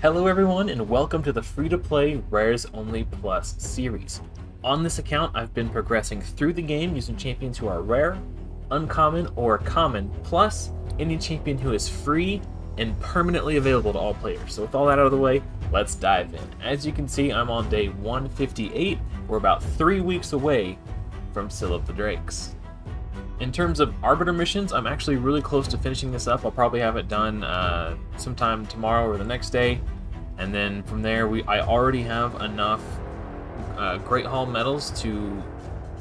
Hello everyone and welcome to the free-to-play Rares Only Plus series. On this account, I've been progressing through the game using champions who are rare, uncommon, or common, plus any champion who is free and permanently available to all players. So with all that out of the way, let's dive in. As you can see, I'm on day 158. We're about 3 weeks away from Seal of the Drakes. In terms of Arbiter missions, I'm actually really close to finishing this up. I'll probably have it done sometime tomorrow or the next day. And then from there, I already have enough Great Hall medals to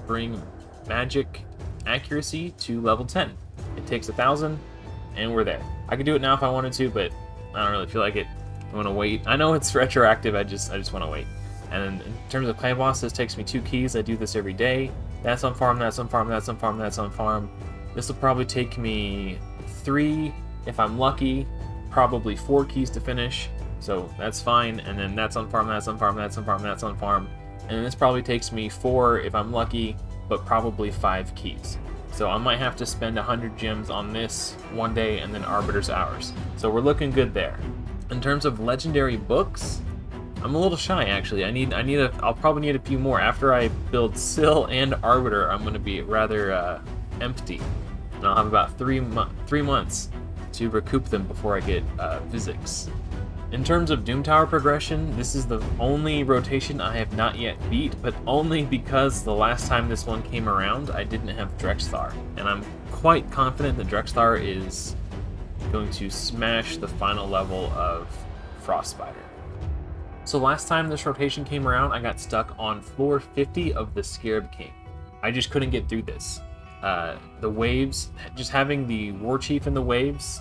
bring magic accuracy to level 10. It takes 1,000, and we're there. I could do it now if I wanted to, but I don't really feel like it. I want to wait. I know it's retroactive, I just want to wait. And then in terms of clan boss, this takes me 2 keys. I do this every day. That's on farm, that's on farm, that's on farm, that's on farm. This will probably take me 3 if I'm lucky, probably 4 keys to finish. So that's fine, and then that's on farm, that's on farm, that's on farm, that's on farm. And then this probably takes me 4 if I'm lucky, but probably 5 keys. So I might have to spend 100 gems on this one day and then Arbiter's hours. So we're looking good there. In terms of legendary books, I'm a little shy actually. I'll probably need a few more. After I build Syl and Arbiter, I'm going to be rather empty. And I'll have about 3 months to recoup them before I get Physics. In terms of Doom Tower progression, this is the only rotation I have not yet beat, but only because the last time this one came around, I didn't have Drexthar. And I'm quite confident that Drexthar is going to smash the final level of Frostspider. So last time this rotation came around, I got stuck on floor 50 of the Scarab King. I just couldn't get through this. The waves, just having the War Chief in the waves,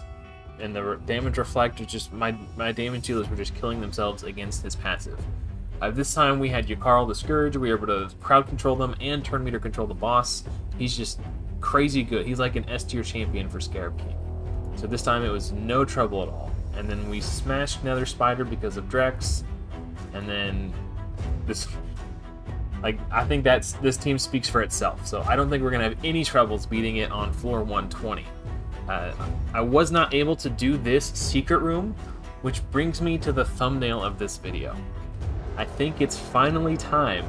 and the damage reflect was just, my damage dealers were just killing themselves against his passive. This time we had Yakarl the Scourge. We were able to crowd control them and turn meter control the boss. He's just crazy good. He's like an S tier champion for Scarab King. So this time it was no trouble at all. And then we smashed Nether Spider because of Drex. And then this, I think this team speaks for itself. So I don't think we're gonna have any troubles beating it on floor 120. I was not able to do this secret room, which brings me to the thumbnail of this video. I think it's finally time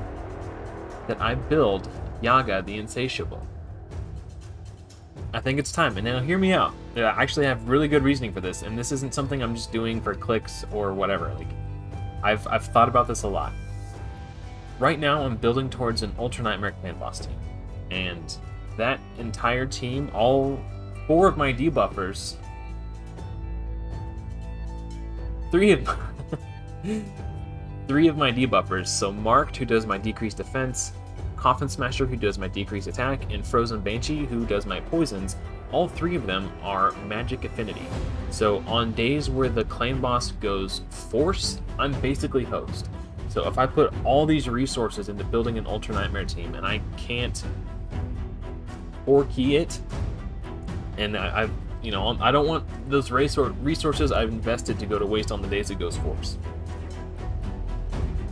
that I build Yaga the Insatiable. I think it's time, and now hear me out. I actually have really good reasoning for this, and this isn't something I'm just doing for clicks or whatever. I've thought about this a lot. Right now, I'm building towards an Ultra Nightmare Clan boss team, and that entire team, all 4 of my debuffers, 3 of my debuffers, so Marked, who does my decreased defense, Coffin Smasher, who does my decreased attack, and Frozen Banshee, who does my poisons, all 3 of them are magic affinity. So on days where the clan boss goes force, I'm basically host. So if I put all these resources into building an Ultra Nightmare team and I can't 4-key it, and I don't want those resources I've invested to go to waste on the days it goes force.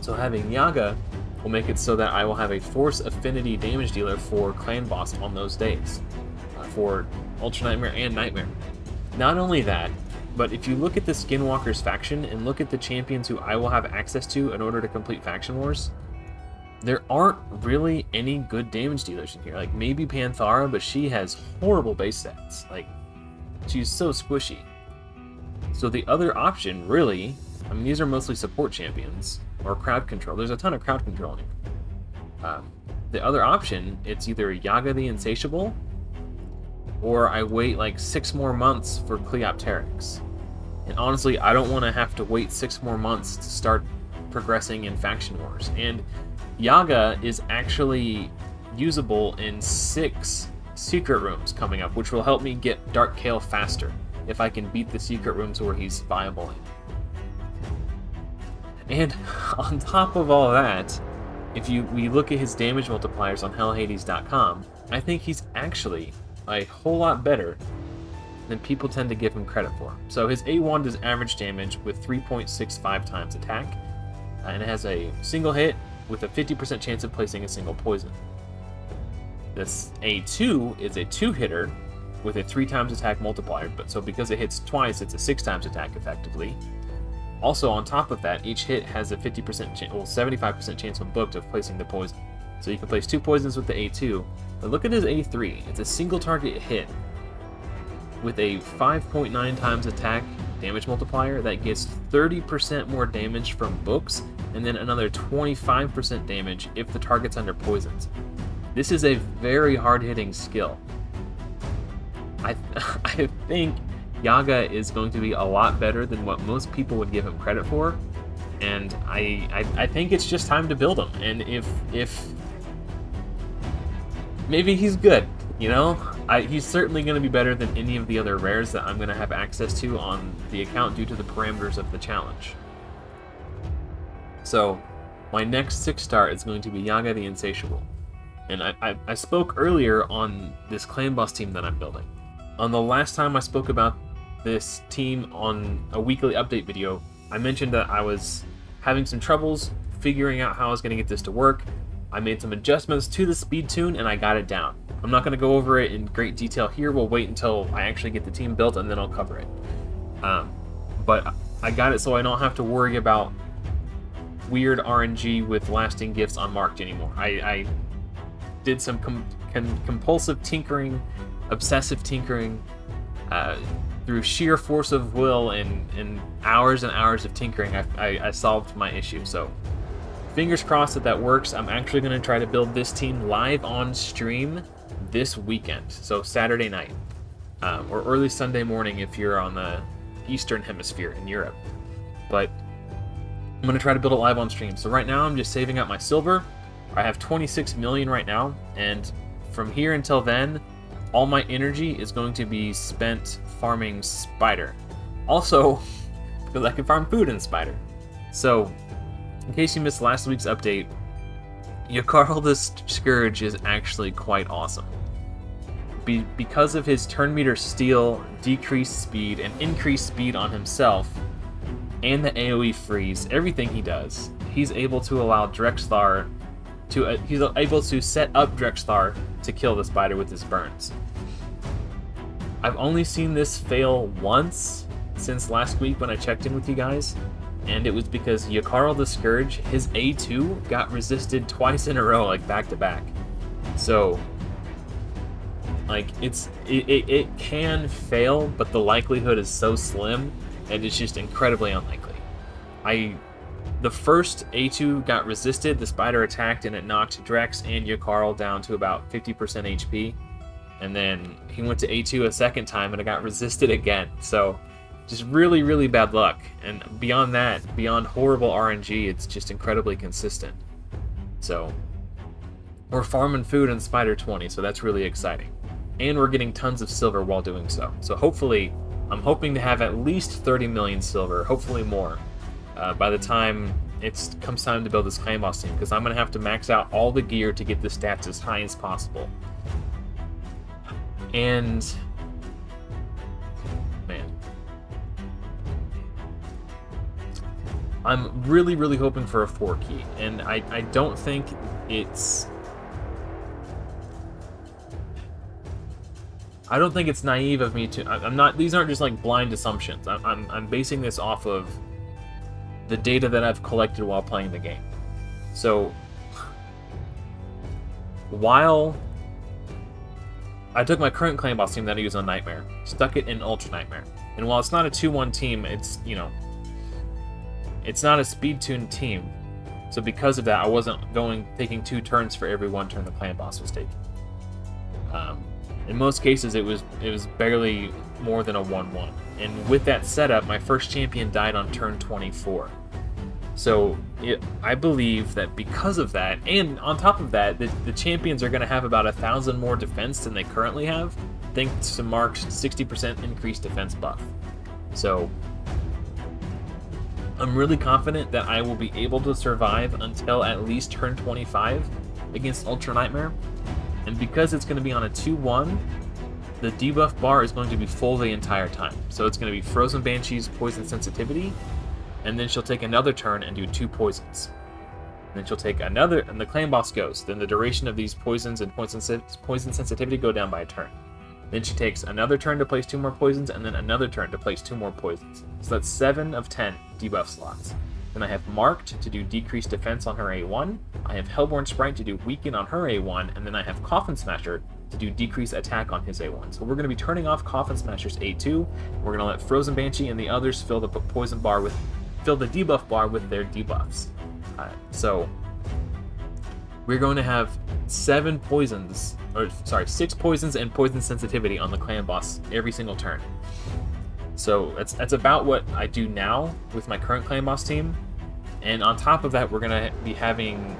So having Yaga will make it so that I will have a force affinity damage dealer for clan boss on those days, for Ultra Nightmare and Nightmare. Not only that, but if you look at the Skinwalkers faction and look at the champions who I will have access to in order to complete faction wars, there aren't really any good damage dealers in here. Like maybe Panthara, but she has horrible base stats. She's so squishy. So the other option, really, these are mostly support champions or crowd control. There's a ton of crowd control in here. The other option, it's either Yaga the Insatiable, or I wait 6 more months for Cleopteryx. And honestly, I don't want to have to wait 6 more months to start progressing in faction wars. And Yaga is actually usable in 6 secret rooms coming up, which will help me get Dark Kale faster if I can beat the secret rooms where he's viable in. And on top of all that, if we look at his damage multipliers on hellhades.com, I think he's actually a whole lot better than people tend to give him credit for. So his A1 does average damage with 3.65 times attack, and it has a single hit with a 50% chance of placing a single poison. This A2 is a 2-hitter with a 3 times attack multiplier, but so because it hits twice, it's a 6 times attack effectively. Also, on top of that, each hit has a 50%, well, 75% chance when booked of placing the poison. So you can place 2 poisons with the A2, but look at his A3. It's a single target hit with a 5.9 times attack damage multiplier that gets 30% more damage from books, and then another 25% damage if the target's under poisons. This is a very hard-hitting skill. I think Yaga is going to be a lot better than what most people would give him credit for, and I think it's just time to build him. And if maybe he's good, you know, he's certainly going to be better than any of the other rares that I'm going to have access to on the account due to the parameters of the challenge. So my next 6-star is going to be Yaga the Insatiable, and I spoke earlier on this clan boss team that I'm building. On the last time I spoke about this team on a weekly update video, I mentioned that I was having some troubles figuring out how I was going to get this to work. I made some adjustments to the speed tune and I got it down. I'm not going to go over it in great detail here. We'll wait until I actually get the team built and then I'll cover it. But I got it so I don't have to worry about weird RNG with lasting gifts unmarked anymore. I did some compulsive tinkering, obsessive tinkering, through sheer force of will and hours and hours of tinkering, I solved my issue. So fingers crossed that works. I'm actually going to try to build this team live on stream this weekend, so Saturday night, or early Sunday morning if you're on the Eastern Hemisphere in Europe. But I'm going to try to build it live on stream. So right now I'm just saving up my silver. I have 26 million right now, and from here until then, all my energy is going to be spent farming Spider. Also, because I can farm food in Spider. So, in case you missed last week's update, Yakarl the Scourge is actually quite awesome. Because of his turn meter steal, decreased speed, and increased speed on himself, and the AoE freeze, everything he does, he's able to allow Drexthar to he's able to set up Drexthar to kill the spider with his burns. I've only seen this fail once since last week when I checked in with you guys, and it was because Yakarl the Scourge, his A2 got resisted twice in a row, like back to back. So, like, it can fail, but the likelihood is so slim, and it's just incredibly unlikely. The first A2 got resisted, the spider attacked, and it knocked Drex and Yakarl down to about 50% HP. And then he went to A2 a second time, and it got resisted again. So, just really, really bad luck. And beyond that, beyond horrible RNG, it's just incredibly consistent. So, we're farming food in Spider 20, so that's really exciting. And we're getting tons of silver while doing so. So hopefully, I'm hoping to have at least 30 million silver, hopefully more, by the time it comes time to build this clan boss team, because I'm going to have to max out all the gear to get the stats as high as possible. And, man, I'm really, really hoping for a 4 key, and I don't think it's... I don't think it's naive of me to... I'm not... These aren't just like blind assumptions. I'm basing this off of the data that I've collected while playing the game. So, while I took my current clan boss team that I use on Nightmare, stuck it in Ultra Nightmare, and while it's not a 2-1 team, it's, you know, it's not a speed tuned team. So because of that, I wasn't taking 2 turns for every 1 turn the clan boss was taking. In most cases, it was barely more than a 1-1. And with that setup, my first champion died on turn 24. So I believe that because of that, and on top of that, the champions are going to have about 1,000 more defense than they currently have, thanks to Mark's 60% increased defense buff. So I'm really confident that I will be able to survive until at least turn 25 against Ultra Nightmare. And because it's going to be on a 2-1, the debuff bar is going to be full the entire time. So it's going to be Frozen Banshee's Poison Sensitivity, and then she'll take another turn and do 2 poisons. And then she'll take another, and the clan boss goes. Then the duration of these poisons and poison sensitivity go down by a turn. Then she takes another turn to place 2 more poisons, and then another turn to place 2 more poisons. So that's 7 of 10 debuff slots. Then I have Marked to do decreased defense on her A1. I have Hellborn Sprite to do weaken on her A1, and then I have Coffin Smasher to do decreased attack on his A1. So we're going to be turning off Coffin Smasher's A2. We're going to let Frozen Banshee and the others fill the debuff bar with their debuffs. So we're going to have 6 poisons and poison sensitivity on the clan boss every single turn. So that's about what I do now with my current clan boss team. And on top of that, we're going to be getting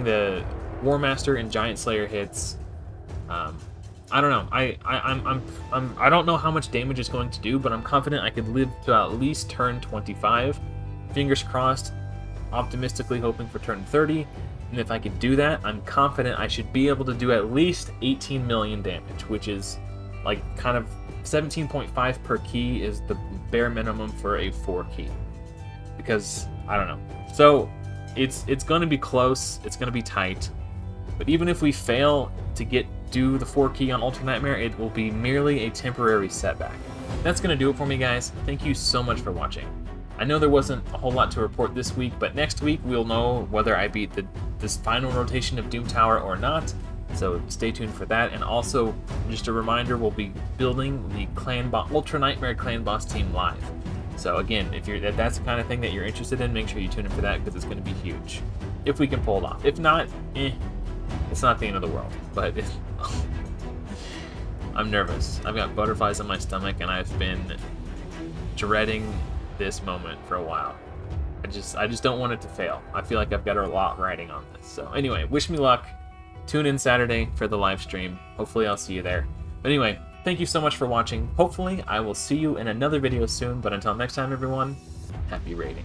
the War Master and Giant Slayer hits. I don't know. I don't know how much damage it's going to do, but I'm confident I could live to at least turn 25. Fingers crossed. Optimistically hoping for turn 30. And if I could do that, I'm confident I should be able to do at least 18 million damage, which is like kind of 17.5 per key is the bare minimum for a 4 key. Because I don't know. So it's going to be close. It's going to be tight. But even if we fail to do the 4 key on Ultra Nightmare, it will be merely a temporary setback. That's going to do it for me, guys. Thank you so much for watching. I know there wasn't a whole lot to report this week, but next week we'll know whether I beat this final rotation of Doom Tower or not. So stay tuned for that. And also, just a reminder, we'll be building the Ultra Nightmare Clan Boss team live. So again, if that's the kind of thing that you're interested in, make sure you tune in for that because it's going to be huge. If we can pull it off. If not, it's not the end of the world. But I'm nervous. I've got butterflies in my stomach, and I've been dreading this moment for a while. I just don't want it to fail. I feel like I've got a lot riding on this. So anyway, wish me luck. Tune in Saturday for the live stream. Hopefully I'll see you there. But anyway, thank you so much for watching. Hopefully I will see you in another video soon. But until next time, everyone, happy raiding.